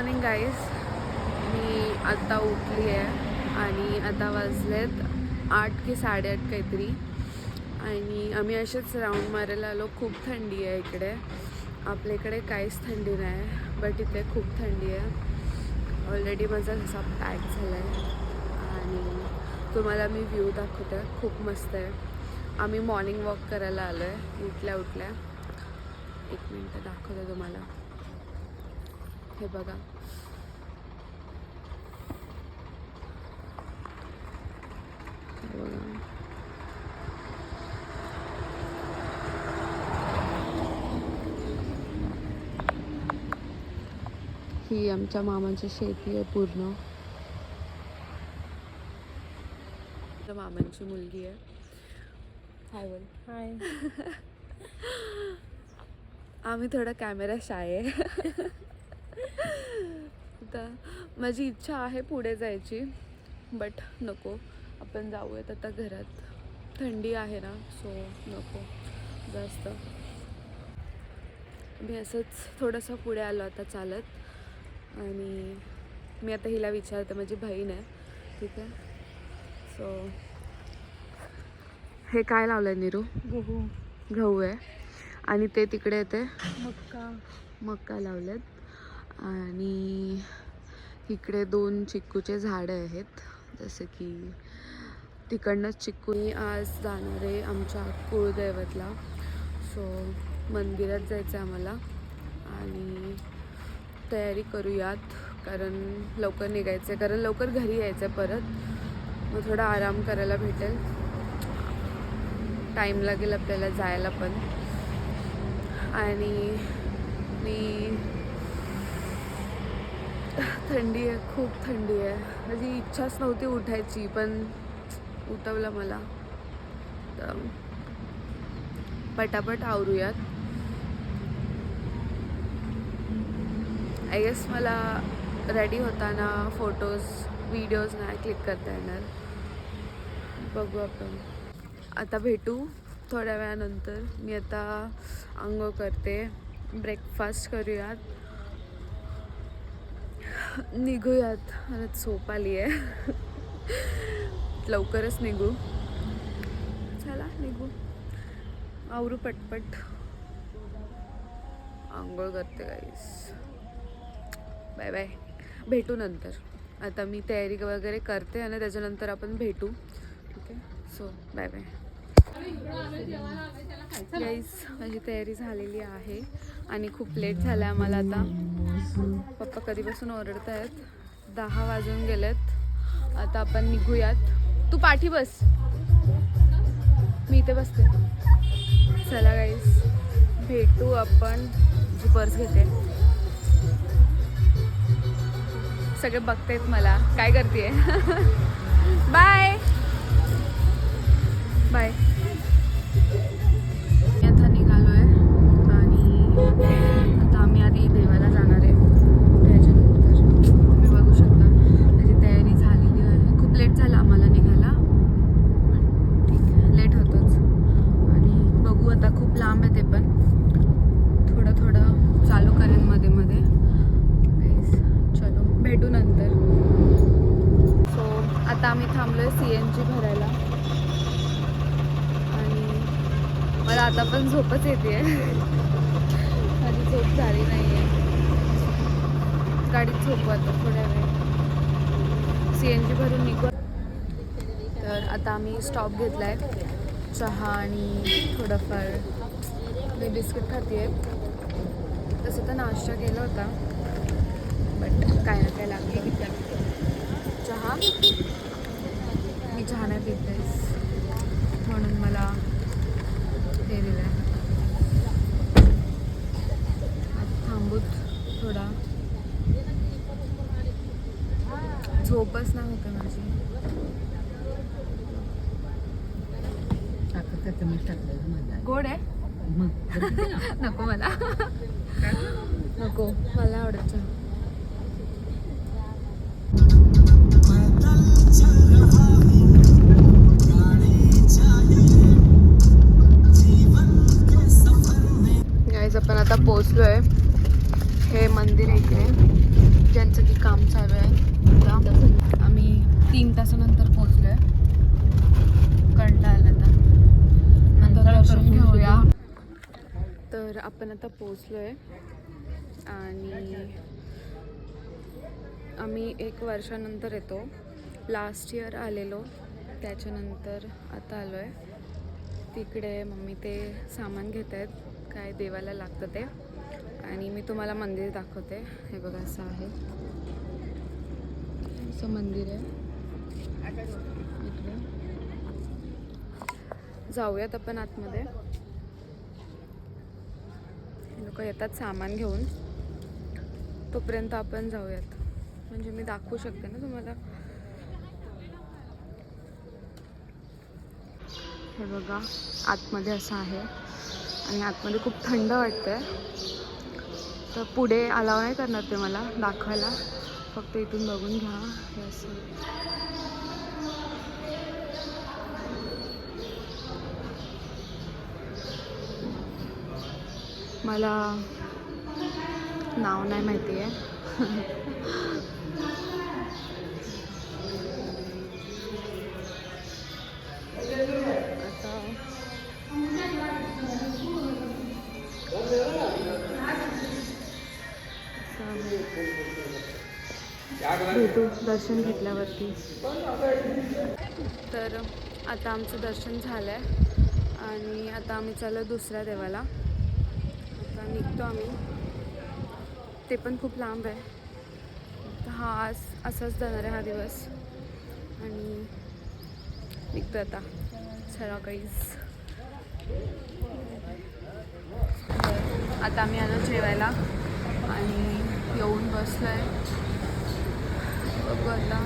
Morning guys. मी आता उठली आहे आणि आता वाजलेत 8 की 8:30 काहीतरी. आणि आम्ही असेच राऊंड मारायला आलो. खूप थंडी आहे इकडे. आपल्या इकडे काहीच थंडी नाही, बट इथे खूप थंडी आहे. ऑलरेडी माझा घसा पॅक झाला आहे आणि तुम्हाला मी व्ह्यू दाखवते. खूप मस्त आहे. आम्ही मॉर्निंग वॉक करायला आलो आहे उठल्या उठल्या. एक मिनटं दाखवते तुम्हाला. हे बघा, ही आमच्या मामाची शेती आहे पूर्ण. मामांची मुलगी आहे. हाय बोल. हाय. आम्ही थोडा कॅमेरा शाय आहे. तर माझी इच्छा आहे पुढे जायची, बट नको, आपण जाऊयात आता घरात. थंडी आहे ना, सो नको जास्त. मी असंच थोडंसं पुढे आलो आता चालत. आणि मी आता हिला विचारते, माझी बहीण आहे, ठीक आहे. सो हे काय लावलं आहे नीरू? गहू आहे. आणि ते तिकडे येते मक्का लावलेत. आणि इकडे 2 चिक्कूचे झाडं आहेत. जसं की तिकडनंच चिक्कू. मी आज जाणार आहे आमच्या कुळदैवतला. सो मंदिरात जायचं आहे आम्हाला आणि तयारी करूयात, कारण लवकर निघायचं आहे, कारण लवकर घरी यायचं आहे परत. मग थोडा आराम करायला भेटेल. टाईम लागेल आपल्याला जायला पण. आणि मी थंडी आहे, खूप थंडी आहे. माझी इच्छाच नव्हती उठायची, पण उठवलं मला. तर पटापट आवरूयात. आय गेस मला रेडी होताना फोटोज व्हिडिओज नाही क्लिक करता येणार. बघू आपण. आता भेटू थोड्या वेळानंतर. मी आता अंघोळ करते, ब्रेकफास्ट करूयात, निघूयात. मला झोप आली आहे. लवकरच निघू. चला निघू, आवरू पटपट. अंघोळ करते गाईस. बाय बाय, भेटू नंतर. आता मी तयारी वगैरे करते आणि त्याच्यानंतर आपण भेटू, ठीक आहे. सो बाय बाय गाईस. माझी तयारी झालेली आहे आणि खूप लेट झालं आहे आम्हाला. आता पप्पा कधीपासून ओरडत आहेत. 10 वाजून गेलेत. आता आपण निघूयात. तू पाठी बस, मी इथे बसते. चला गाईस, भेटू आपण. जी पर्स घेते. सगळे बघतायत मला काय करते. Bye bye. मी आता निघालो आहे आणि आता आम्ही आधी देवाला जाणार आहे. त्याच्यानंतर तुम्ही बघू शकता त्याची तयारी झालेली आहे. खूप लेट झाला आम्हाला निघायला, पण ठीक आहे, लेट होतोच. आणि बघू आता, खूप लांब आहे ते पण. थोडं थोडं चालू करेन मध्ये मध्ये. चलो भेटू नंतर. सो आता आम्ही थांबलोय CNG भरायला आणि मला आता पण झोपच येते. माझी झोप झाली नाही आहे. गाडीत झोपू आता थोड्या वेळ. CNG भरून निघू. तर आता आम्ही स्टॉप घेतला आहे. चहा आणि थोडंफार मी बिस्किट खाते आहे. तसं तर नाश्ता केला होता, बट काय ना काय लागतं. चहा मी चहा नाही पिते, म्हणून मला ते दिलं आहे. आता थांबूत थोडा. झोपच नाही होते माझी. गोड आहे नको मला. नको, मला आवडत चहा. गाईज आपण आता पोचलोय. हे मंदिर आहे इकडे. ज्यांचं की काम चालू आहे आता आम्ही 3 तासानंतर पोहोचलोय. कंटाळा आता. नंतर दर्शन घेऊया. तर आपण आता पोहोचलोय आणि आम्ही 1 वर्षानंतर येतो. लास्ट इयर आलेलो, त्याच्यानंतर आता आलो आहे. तिकडे मम्मी ते सामान घेत आहेत, काय देवाला लागतं ते. आणि मी तुम्हाला मंदिर दाखवते. हे बघा असं आहे, असं मंदिर आहे इकडे. जाऊयात आपण आतमध्ये. हे लोक येतात सामान घेऊन, तोपर्यंत आपण जाऊयात. म्हणजे मी दाखवू शकते ना तुम्हाला. हे बघा आतमध्ये असं आहे आणि आतमध्ये खूप थंड वाटतंय. तर पुढे अलाव नाही करणार ते मला दाखवायला, फक्त इथून बघून घ्या. हे असं मला नाव नाही माहिती आहे. भेटू दर्शन घेतल्यावरती. तर आता आमचं दर्शन झालं आहे आणि आता आम्ही चाललो दुसऱ्या देवाला. आता निघतो आम्ही. ते पण खूप लांब आहे. तर हा आज असाच जाणार आहे हा दिवस आणि निघतो आता. चला गाईज. आता आम्ही आलो जेवायला आणि येऊन बसलो आहे. बघू आता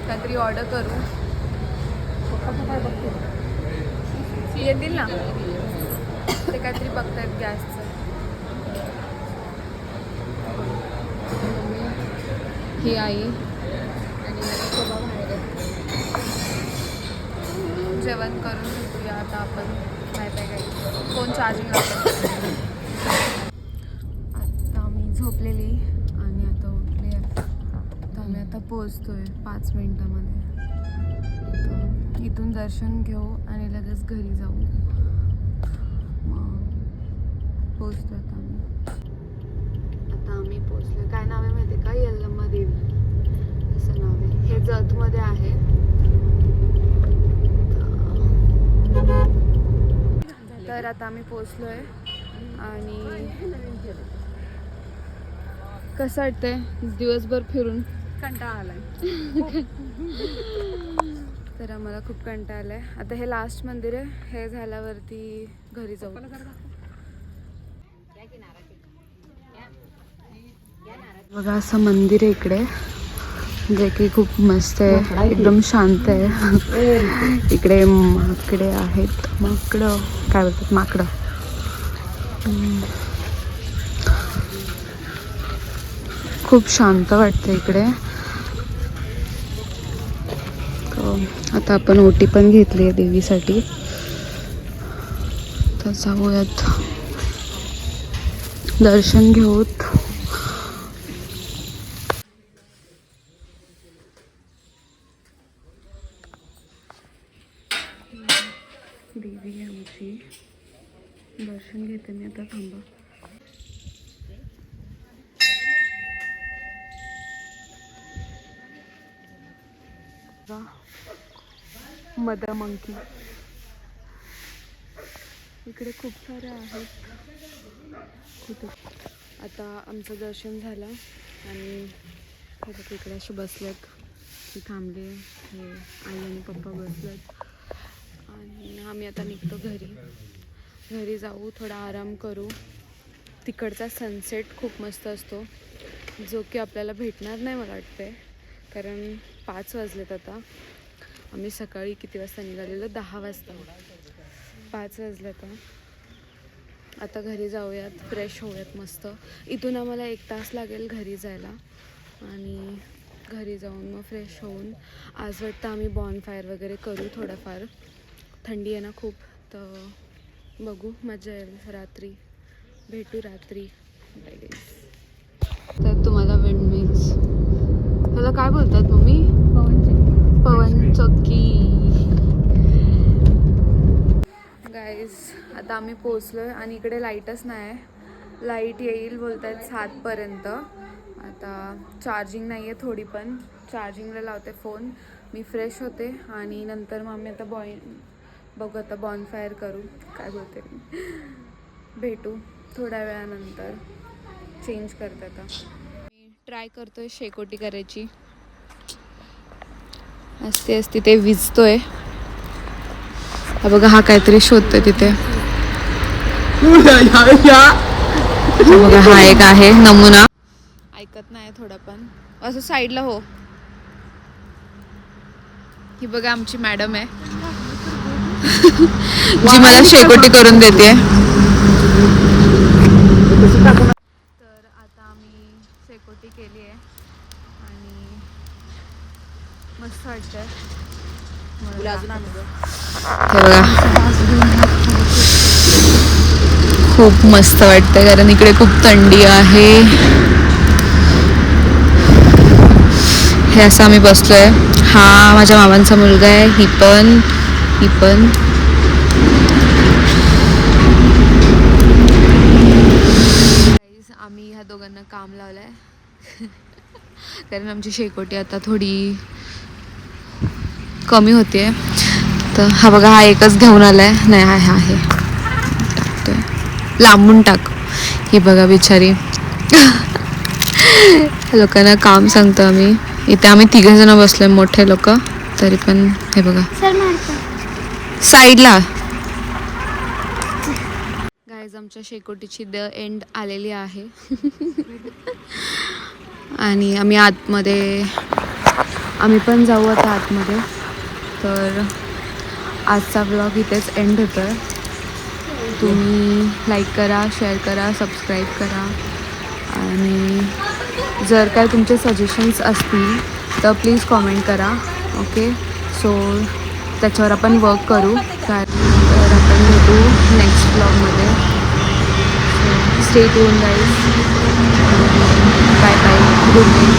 काहीतरी ऑर्डर करू. येतील ना ते, काहीतरी बघतायत गॅसचं. ही आई आणि सोबा बाहेर जेवण करून घेऊया आता आपण. माहीत आहे काही फोन चार्जिंग लावतो. आता मी झोपलेली आणि आता उठली आहे. तर आम्ही आता पोचतोय 5 मिनिटामध्ये. तर इथून दर्शन घेऊ आणि लगेच घरी जाऊ. मग पोचतो आता आम्ही. आता आम्ही पोचलो. काय नाव आहे माहिती आहे का? यल्लम्मा देवी असं नाव आहे. हे जतमध्ये आहे. तर आता आम्ही पोचलो आहे आणि कसं वाटतंय दिवसभर फिरून? कंटाळा आलाय. तर आम्हाला खूप कंटाळा आलाय. आता हे लास्ट मंदिर आहे, हे झाल्यावरती घरी जाऊ. बघा असं मंदिर आहे इकडे, जे की खूप मस्त आहे, एकदम शांत आहे. इकडे माकडे आहेत. माकडं काय बोलतात, माकडं. खूप शांत वाटतं इकडे. आता आपण ओटी पण घेतली आहे देवीसाठी. तर जाऊयात, दर्शन घेऊत. देवी आहे आमची. दर्शन घेते मी आता. थांबा. मदर मंकी इकडे खूप सारे आहेत. कुठे आता आमचं दर्शन झालं आणि इकडे असे बसलेत. ती थांबले. हे आई आणि पप्पा बसलेत आणि आम्ही आता निघतो घरी. घरी जाऊ, थोडा आराम करू. तिकडचा सनसेट खूप मस्त असतो, जो की आपल्याला भेटणार नाही मला वाटते, कारण 5 वाजलेत आता. आम्ही सकाळी किती वाजता निघालेलो? 10 वाजता. 5 वाजले आता घरी जाऊयात, फ्रेश होऊयात मस्त. इथून आम्हाला 1 तास लागेल घरी जायला आणि घरी जाऊन मग फ्रेश होऊन आज वाटतं आम्ही बॉनफायर वगैरे करू थोडंफार. थंडी आहे ना खूप, तर बघू, मजा येईल. रात्री भेटू रात्री. तर तुम्हाला विंडमिल्स ह्याला काय बोलतात मम्मी? पवन चक्की. गाईज आता आम्ही पोचलोय आणि इकडे लाईटच नाही. लाईट येईल बोलतात 7पर्यंत. आता चार्जिंग नाही आहे थोडी पण. चार्जिंगला लावते फोन. मी फ्रेश होते आणि नंतर मग आम्ही आता बघू आता बॉनफायर करू. काय बोलते भेटू थोड्या वेळानंतर. चेंज करते आता. मी ट्राय करतोय शेकोटी करायची. असते ते विजतोय. हा बघा हा काहीतरी शोधतोय तिथे. बघा हा एक आहे नमुना. ऐकत नाही थोडं पण. असं साईडला हो. ही बघा आमची मॅडम आहे जी मला शेकोटी करून देते. तर आता आम्ही शेकोटी केली आहे आणि मस्त वाटतंय. खूप मस्त वाटतंय कारण इकडे खूप थंडी आहे. हे असं आम्ही बसलोय. हा माझ्या मामांचा मुलगा आहे. ही पण आम्ही ह्या दोघांना काम लावलंय कारण आमची शेकोटी आता थोडी कमी होते. तर हा बघा हा एकच घेऊन आलाय. नाही हा आहे टाकतोय. लांबून टाक. ही बघा बिचारी. लोकांना काम सांगतो आम्ही. इथे आम्ही 3 जण बसलोय मोठे लोक. तरी पण हे बघा साईडला. गाईज आमच्या शेकोटीची द एंड आलेली आहे आणि आम्ही पण जाऊ आता आतमध्ये. तर आजचा व्लॉग इथेच एंड होतोय. तुम्ही लाईक करा, शेअर करा, सबस्क्राईब करा आणि जर काय तुमचे सजेशन्स असतील तर प्लीज कॉमेंट करा. ओके सो त्याच्यावर आपण वर्क करू. तर आपण भेटू नेक्स्ट व्लॉगमध्ये. Stay tune guys. Bye bye. Good night.